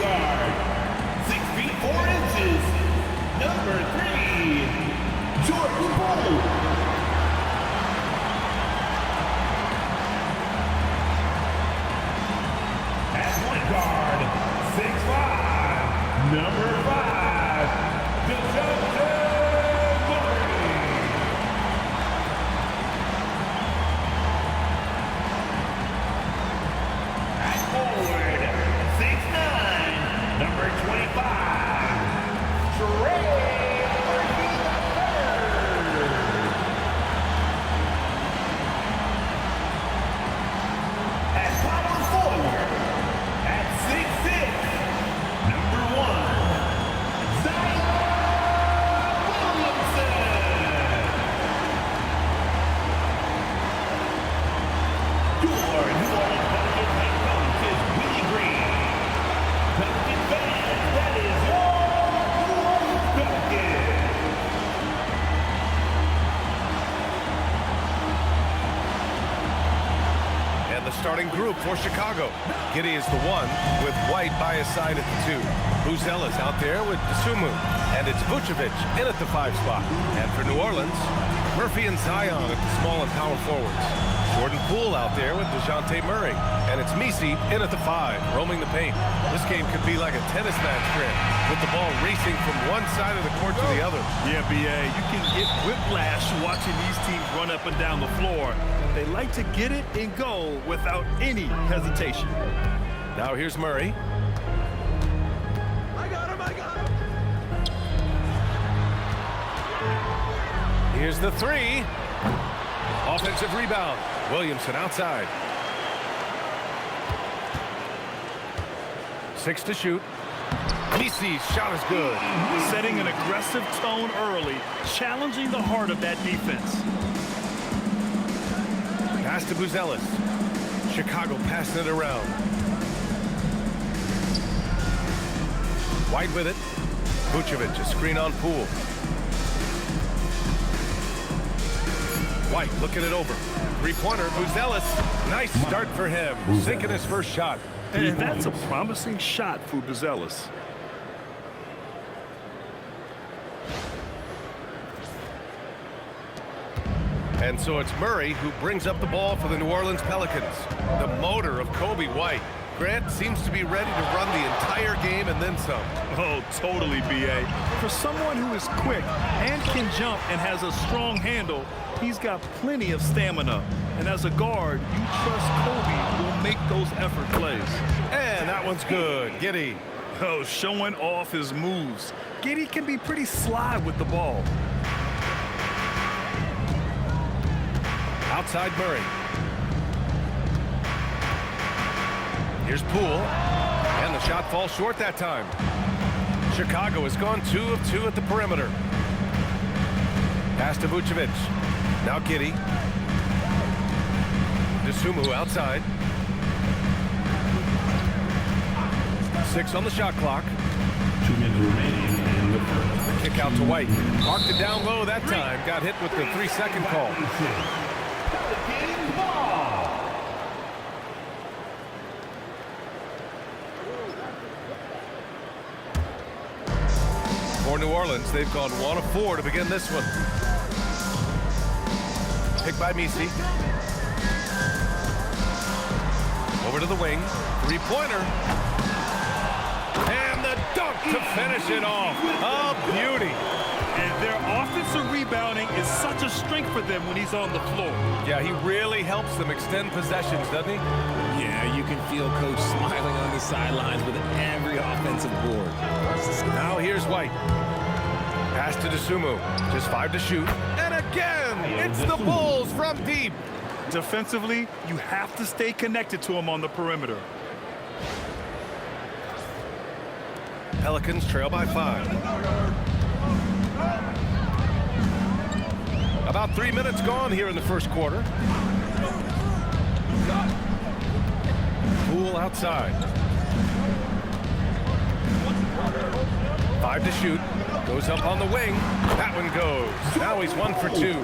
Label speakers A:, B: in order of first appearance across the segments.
A: guard, 6 feet 4 inches, number 3, Jordan Poole. At point guard, 6'5", number 5, DeJounte Murray. At forward, 6'9", number 25, Trey Murphy III. At power forward, at 6'6", number 1, Zion Williamson. Your New Orleans Pelicans head coach is Willie Green. Pelican fans, that is your New Orleans Pelicans.
B: And the starting group for Chicago. Giddey is the 1, with White by his side at the 2. Buzelis out there with Dosunmu. And it's Vucevic in at the 5 spot. And for New Orleans, Murphy and Zion at the small and power forwards. Jordan Poole out there with DeJounte Murray. And it's Misi in at the 5, roaming the paint. This game could be like a tennis match, Grant, with the ball racing from one side of the court to the other.
C: Yeah, B.A., you can get whiplash watching these teams run up and down the floor. They like to get it and go without any hesitation.
B: Now here's Murray.
C: I got him!
B: Here's the 3. Offensive rebound. Williamson outside. 6 to shoot. Misi's shot is good.
C: Setting an aggressive tone early, challenging the heart of that defense.
B: Pass to Buzelis. Chicago passing it around. White with it. Vucevic, a screen on Poole. White looking it over. Three-pointer, Buzelis. Nice start for him. Sinking his first shot.
C: And that's a promising shot for Buzelis.
B: And so it's Murray who brings up the ball for the New Orleans Pelicans. The motor of Kobe White. Grant seems to be ready to run the entire game and then some.
C: Oh, totally, B.A. For someone who is quick and can jump and has a strong handle, he's got plenty of stamina. And as a guard, you trust Kobe will make those effort plays.
B: And that one's good. Giddey.
C: Oh, showing off his moves. Giddey can be pretty sly with the ball.
B: Outside Murray. Here's Poole. And the shot falls short that time. Chicago has gone 2 of 2 at the perimeter. Pass to Vucevic. Now Giddey. Dosunmu outside. 6 on the shot clock.
A: 2 minutes remaining in the first.
B: The kick out to White. Marked it down low that time. Got hit with the 3-second call.
A: Pelicans ball.
B: For New Orleans, they've gone 1 of 4 to begin this one. Pick by Misi. Over to the wing. 3-pointer. And the dunk to finish it off. A beauty.
C: And their offensive rebounding is such a strength for them when he's on the floor.
B: Yeah, he really helps them extend possessions, doesn't he?
D: Yeah, you can feel Coach smiling on the sidelines with every offensive board.
B: Now here's White. Pass to Dosunmu. Just 5 to shoot. And again, it's the Bulls from deep.
C: Defensively, you have to stay connected to him on the perimeter.
B: Pelicans trail by 5. About 3 minutes gone here in the first quarter. Poole outside. 5 to shoot. Goes up on the wing. That one goes. Now he's 1 for 2.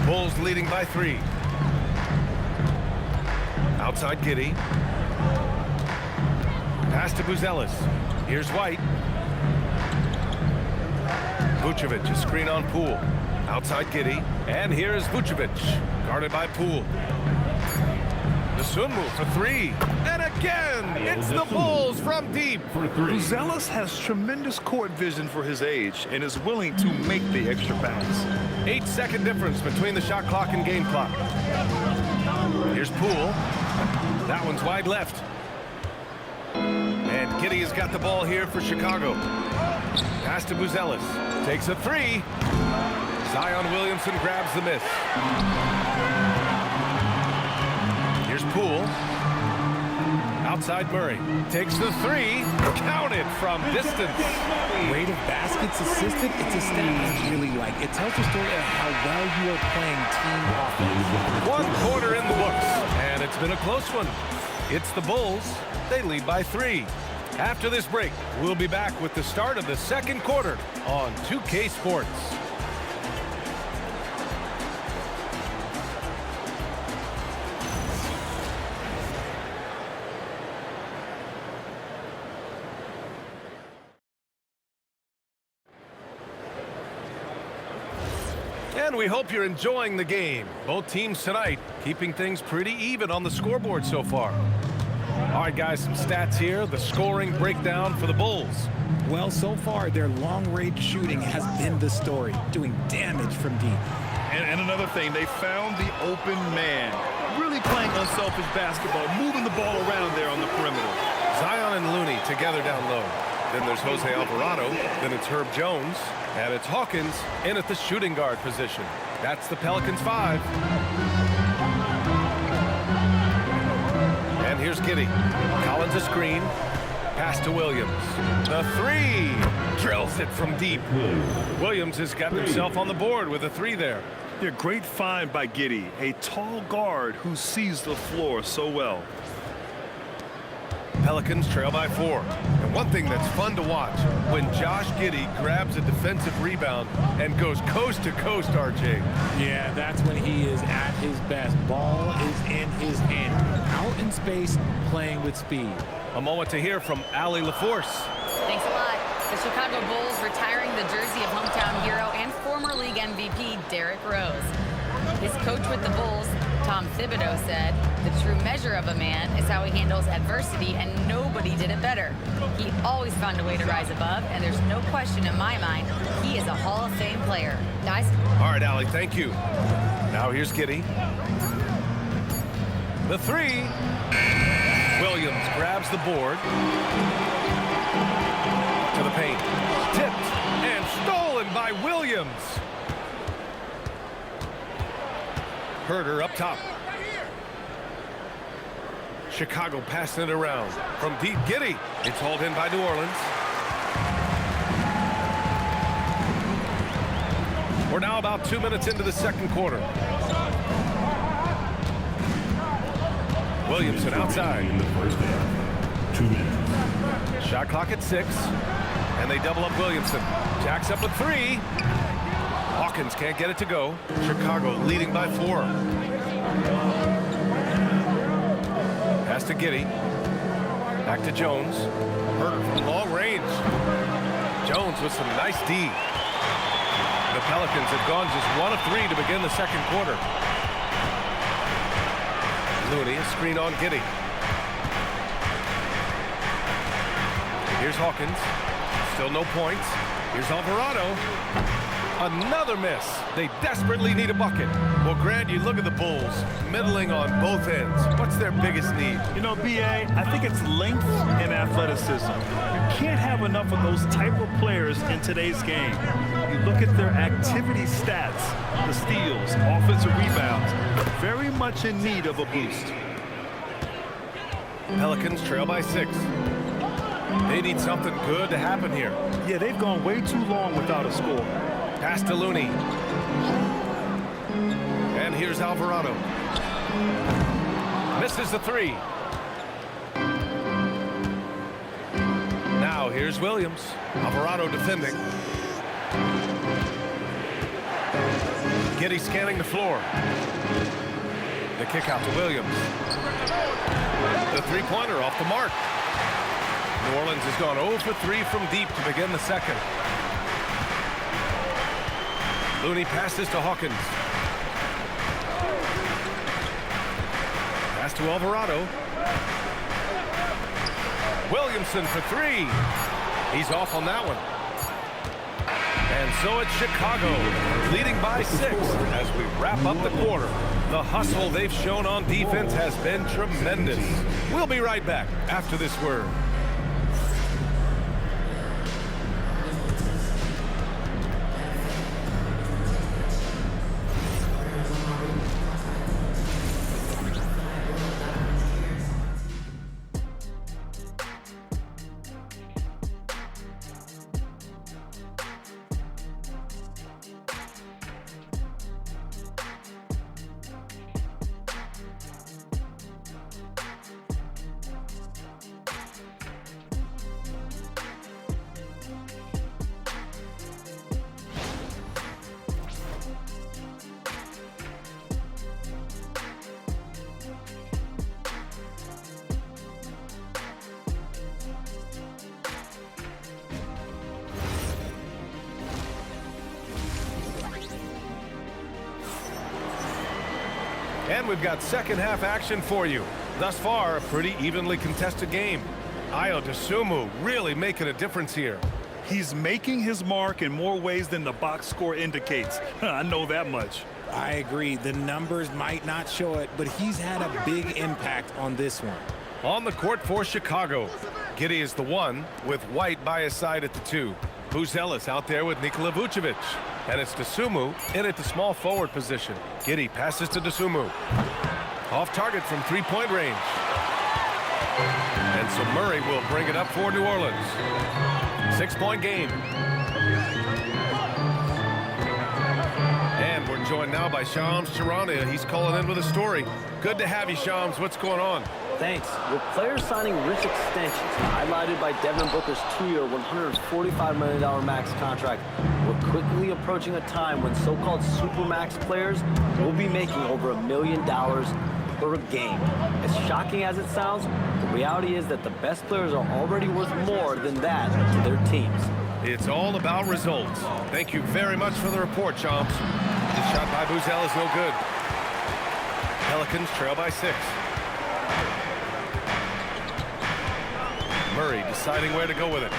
B: Bulls leading by 3. Outside Giddey. Pass to Buzelis. Here's White. Vucevic, a screen on Poole. Outside Giddey. And here's Vucevic, guarded by Poole. The swim move for three. And again, it's the Bulls from deep.
C: Buzelis has tremendous court vision for his age and is willing to make the extra pass.
B: 8-second difference between the shot clock and game clock. Here's Poole. That one's wide left. And Giddey has got the ball here for Chicago. Pass to Buzelis. Takes a three. Zion Williamson grabs the miss. Here's Poole. Outside Murray. Takes the three. Counted from distance.
D: Rate of baskets assisted, it's a stat I really like. It tells the story of how well you are playing team offense.
B: 1 quarter in the books, and it's been a close one. It's the Bulls. They lead by 3. After this break, we'll be back with the start of the second quarter on 2K Sports. And we hope you're enjoying the game. Both teams tonight keeping things pretty even on the scoreboard so far. All right, guys, some stats here. The scoring breakdown for the Bulls.
D: Well, so far, their long-range shooting has been the story, doing damage from deep.
C: And another thing, they found the open man. Really playing unselfish basketball, moving the ball around there on the perimeter.
B: Zion and Looney together down low. Then there's Jose Alvarado. Then it's Herb Jones. And it's Hawkins in at the shooting guard position. That's the Pelicans 5. And here's Giddey. Collins a screen. Pass to Williams. The three. Drills it from deep. Williams has got himself on the board with a three there.
C: Yeah, great find by Giddey, a tall guard who sees the floor so well.
B: Pelicans trail by 4. And one thing that's fun to watch, when Josh Giddey grabs a defensive rebound and goes coast to coast, RJ.
D: Yeah, that's when he is at his best. Ball is in his hand. Out in space, playing with speed.
B: A moment to hear from Allie LaForce.
E: Thanks a lot. The Chicago Bulls retiring the jersey of hometown hero and former league MVP Derrick Rose. His coach with the Bulls, Tom Thibodeau, said, "The true measure of a man is how he handles adversity, and nobody did it better. He always found a way to rise above, and there's no question in my mind he is a Hall of Fame player." Guys?
B: All right, Allie, thank you. Now here's Giddey. The three. Williams grabs the board. To the paint. Tipped and stolen by Williams. Herder up top. Chicago passing it around. From deep, Giddey. It's hauled in by New Orleans. We're now about 2 minutes into the second quarter. Williamson outside.
A: In the first half. 2 minutes.
B: Shot clock at 6. And they double up Williamson. Jacks up a three. Hawkins can't get it to go. Chicago leading by 4. Pass to Giddey. Back to Jones. Herder from long range. Jones with some nice D. The Pelicans have gone just 1 of 3 to begin the second quarter. Looney, a screen on Giddey. Here's Hawkins. Still no points. Here's Alvarado. Another miss. They desperately need a bucket. Well, Grant, you look at the Bulls, middling on both ends. What's their biggest need?
C: You know, B.A., I think it's length and athleticism. You can't have enough of those type of players in today's game. You look at their activity stats, the steals, offensive rebounds, very much in need of a boost.
B: Pelicans trail by 6. They need something good to happen here.
C: Yeah, they've gone way too long without a score.
B: Pass to Looney. And here's Alvarado. Misses the three. Now here's Williams. Alvarado defending. Giddey scanning the floor. The kick out to Williams. The three-pointer off the mark. New Orleans has gone 0 for 3 from deep to begin the second. Looney passes to Hawkins. Pass to Alvarado. Williamson for 3. He's off on that one. And so it's Chicago, leading by 6 as we wrap up the quarter. The hustle they've shown on defense has been tremendous. We'll be right back after this word. And we've got second half action for you. Thus far, a pretty evenly contested game. Ayo Dosunmu really making a difference here.
C: He's making his mark in more ways than the box score indicates. I know that much.
D: I agree. The numbers might not show it, but he's had a big impact on this one.
B: On the court for Chicago, Giddey is the 1 with White by his side at the 2. Buzelis out there with Nikola Vucevic. And it's Dosunmu in at the small forward position. Giddey passes to Dosunmu. Off target from 3-point range. And so Murray will bring it up for New Orleans. 6-point game. And we're joined now by Shams Charania. He's calling in with a story. Good to have you, Shams. What's going on?
F: Thanks. With players signing rich extensions, highlighted by Devin Booker's 2-year, $145 million max contract, we're quickly approaching a time when so-called supermax players will be making over $1 million per game. As shocking as it sounds, the reality is that the best players are already worth more than that to their teams.
B: It's all about results. Thank you very much for the report, Shams. The shot by Buzelis is no good. Pelicans trail by 6. Murray deciding where to go with it.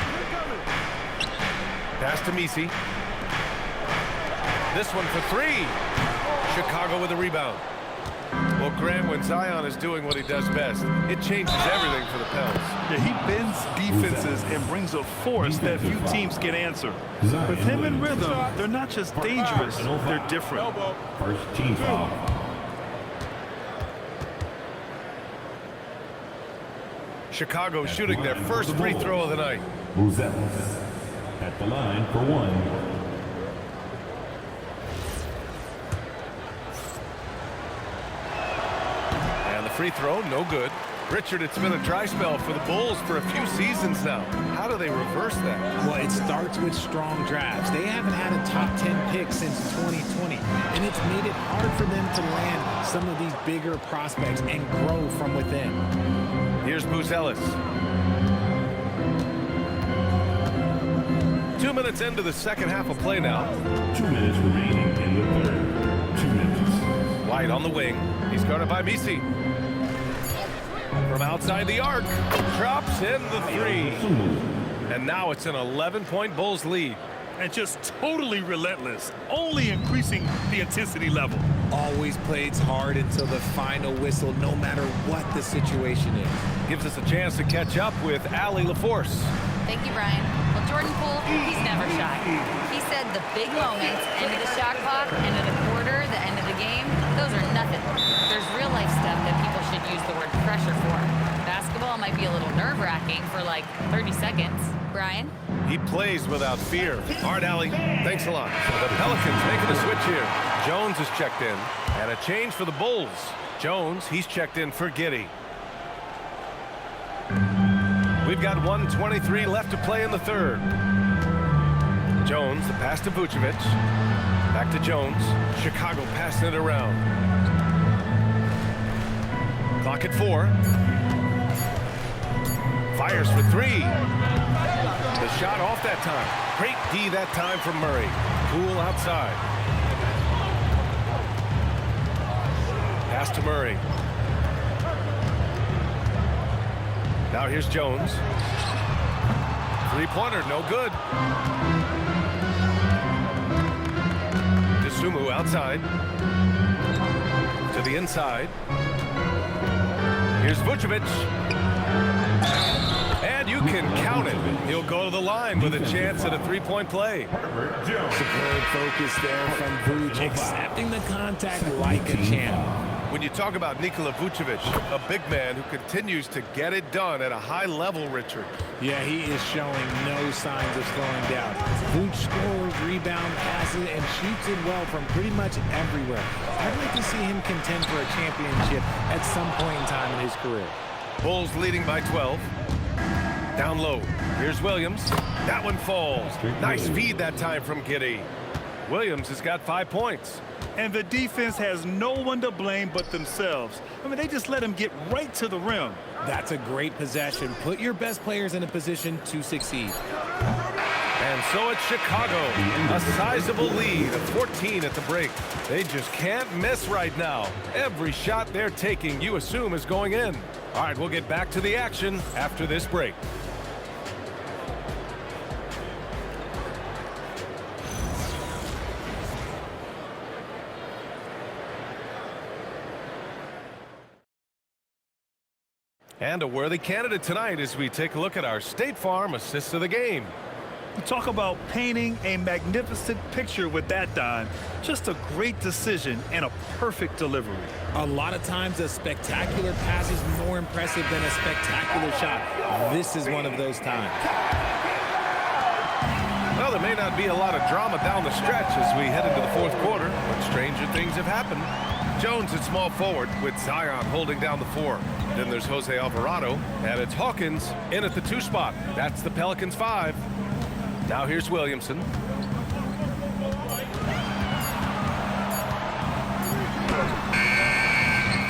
B: Pass to Misi. This one for 3. Chicago with a rebound. Well, Graham, when Zion is doing what he does best, it changes everything for the Pels.
C: Yeah, he bends defenses and brings a force that few teams can answer. With him in rhythm, they're not just dangerous, they're different.
A: First team foul.
B: Chicago shooting their first free throw of the night.
A: Buzelis at the line for 1.
B: And the free throw, no good. Richard, it's been a dry spell for the Bulls for a few seasons now. How do they reverse that?
D: Well, it starts with strong drafts. They haven't had a top 10 pick since 2020, and it's made it hard for them to land some of these bigger prospects and grow from within.
B: Here's Buzelis. 2 minutes into the second half of play now.
A: 2 minutes remaining in the third. 2 minutes.
B: White on the wing. He's guarded by Misi. From outside the arc. Drops in the 3. And now it's an 11-point Bulls lead.
C: And just totally relentless, only increasing the intensity level.
D: Always plays hard until the final whistle, no matter what the situation is.
B: Gives us a chance to catch up with Allie LaForce.
E: Thank you, Brian. Well, Jordan Poole, he's never shy. He said the big moments, end of the shot clock, end of the quarter, the end of the game, those are nothing. There's real life stuff that people should use the word pressure for. Basketball might be a little nerve-wracking for like 30 seconds. Brian?
B: He plays without fear. All right, Allie, thanks a lot. The Pelicans making a switch here. Jones is checked in, and a change for the Bulls. Jones, he's checked in for Giddey. We've got 1:23 left to play in the third. Jones, the pass to Vucevic. Back to Jones. Chicago passing it around. Clock at 4. Fires for three. The shot off that time. Great D that time from Murray. Poole outside. Pass to Murray. Now here's Jones. Three-pointer, no good. DeSumo outside. To the inside. Here's Vucevic. And you can count it. He'll go to the line with a chance at a three-point play.
D: Superb focus there from Vuce, accepting the contact like a champ.
B: When you talk about Nikola Vucevic, a big man who continues to get it done at a high level, Richard.
D: Yeah, he is showing no signs of slowing down. Vuce scores, rebounds, passes, and shoots it well from pretty much everywhere. I'd like to see him contend for a championship at some point in time in his career.
B: Bulls leading by 12. Down low. Here's Williams. That one falls. Nice feed that time from Giddey. Williams has got 5 points.
C: And the defense has no one to blame but themselves. I mean, they just let him get right to the rim.
D: That's a great possession. Put your best players in a position to succeed.
B: And so it's Chicago. A sizable lead of 14 at the break. They just can't miss right now. Every shot they're taking, you assume, is going in. All right, we'll get back to the action after this break. And a worthy candidate tonight as we take a look at our State Farm assist of the game.
C: Talk about painting a magnificent picture with that dime. Just a great decision and a perfect delivery.
D: A lot of times a spectacular pass is more impressive than a spectacular shot. This is one of those times.
B: Well, there may not be a lot of drama down the stretch as we head into the fourth quarter, but stranger things have happened. Jones at small forward with Zion holding down the 4. Then there's Jose Alvarado, and it's Hawkins in at the 2 spot. That's the Pelicans 5. Now here's Williamson.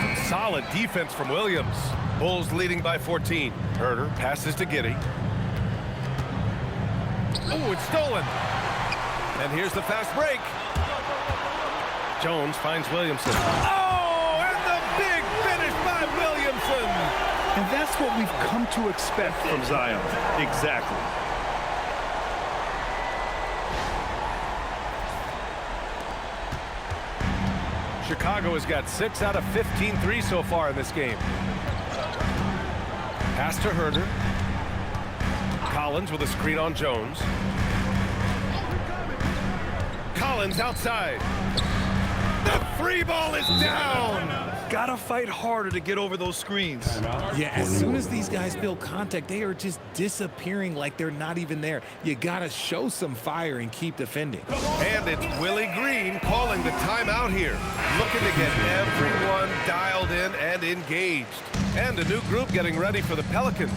B: Some solid defense from Williams. Bulls leading by 14. Herter passes to Giddey. Oh, it's stolen. And here's the fast break. Jones finds Williamson. Oh, and the big finish by Williamson.
C: And that's what we've come to expect from Zion. Exactly.
B: Chicago has got 6 out of 15 threes so far in this game. Pass to Herter. Collins with a screen on Jones. Collins outside. The free ball is down.
C: Gotta fight harder to get over those screens.
D: Yeah, as soon as these guys feel contact, they are just disappearing like they're not even there. You gotta show some fire and keep defending.
B: And it's Willie Green calling the timeout here. Looking to get everyone dialed in and engaged. And a new group getting ready for the Pelicans.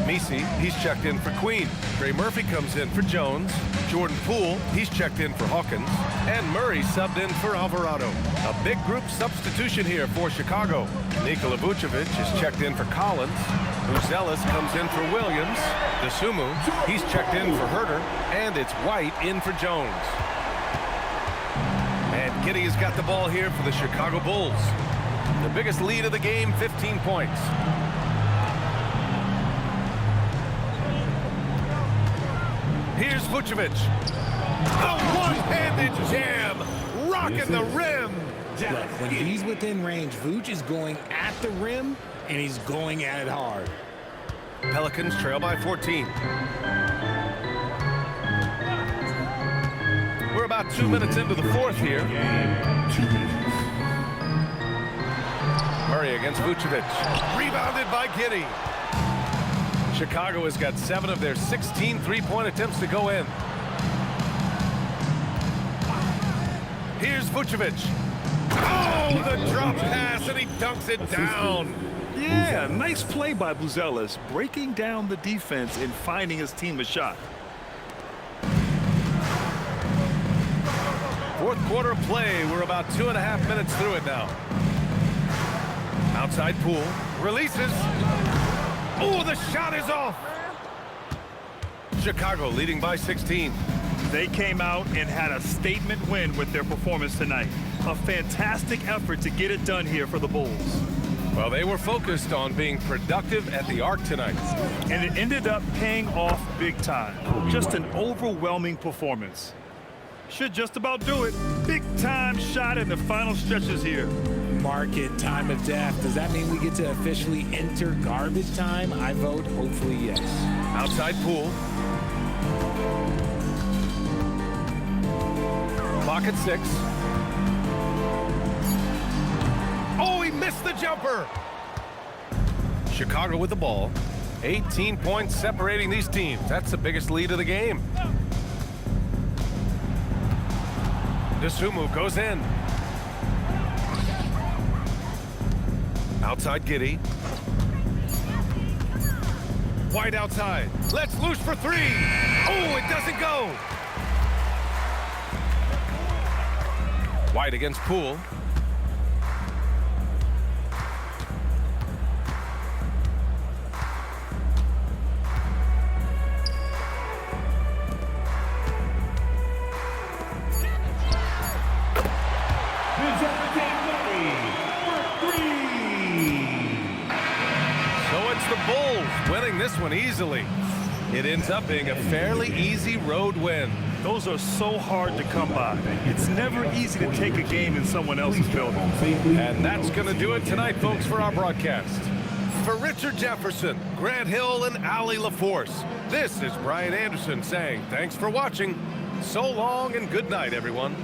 B: Messi, he's checked in for Queen. Trey Murphy comes in for Jones. Jordan Poole, he's checked in for Hawkins. And Murray subbed in for Alvarado. A big group substitution here for Chicago. Nikola Vucevic is checked in for Collins. Buzelis comes in for Williams. DeSumo, he's checked in for Herter. And it's White in for Jones. And Giddey has got the ball here for the Chicago Bulls. The biggest lead of the game, 15 points. Here's Vucevic. The one-handed jam, rocking the rim.
D: Look, when he's within range, Vuce is going at the rim, and he's going at it hard.
B: Pelicans trail by 14. We're about 2 minutes into the fourth here. Murray against Vucevic. Rebounded by Giddey. Chicago has got 7 of their 16 three-point attempts to go in. Here's Vucevic. Oh, the drop pass, and he dunks it down.
C: Yeah, nice play by Buzelis, breaking down the defense and finding his team a shot.
B: Fourth quarter play. We're about 2.5 minutes through it now. Outside Poole. Releases. Oh, the shot is off. Chicago leading by 16.
C: They came out and had a statement win with their performance tonight. A fantastic effort to get it done here for the Bulls.
B: Well, they were focused on being productive at the arc tonight.
C: And it ended up paying off big time. Just an overwhelming performance. Should just about do it. Big time shot in the final stretches here.
D: Mark it, time of death. Does that mean we get to officially enter garbage time? I vote hopefully yes.
B: Outside Poole. Clock at 6. Oh, he missed the jumper. Chicago with the ball. 18 points separating these teams. That's the biggest lead of the game. Dosunmu goes in. Outside Giddey. White outside. Let's loose for 3. Oh, it doesn't go. White against Poole. The Bulls winning this one easily. It ends up being a fairly easy road win.
C: Those are so hard to come by. It's never easy to take a game in someone else's building.
B: And that's going to do it tonight, folks, for our broadcast. For Richard Jefferson, Grant Hill, and Ali LaForce, this is Brian Anderson saying thanks for watching. So long and good night, everyone.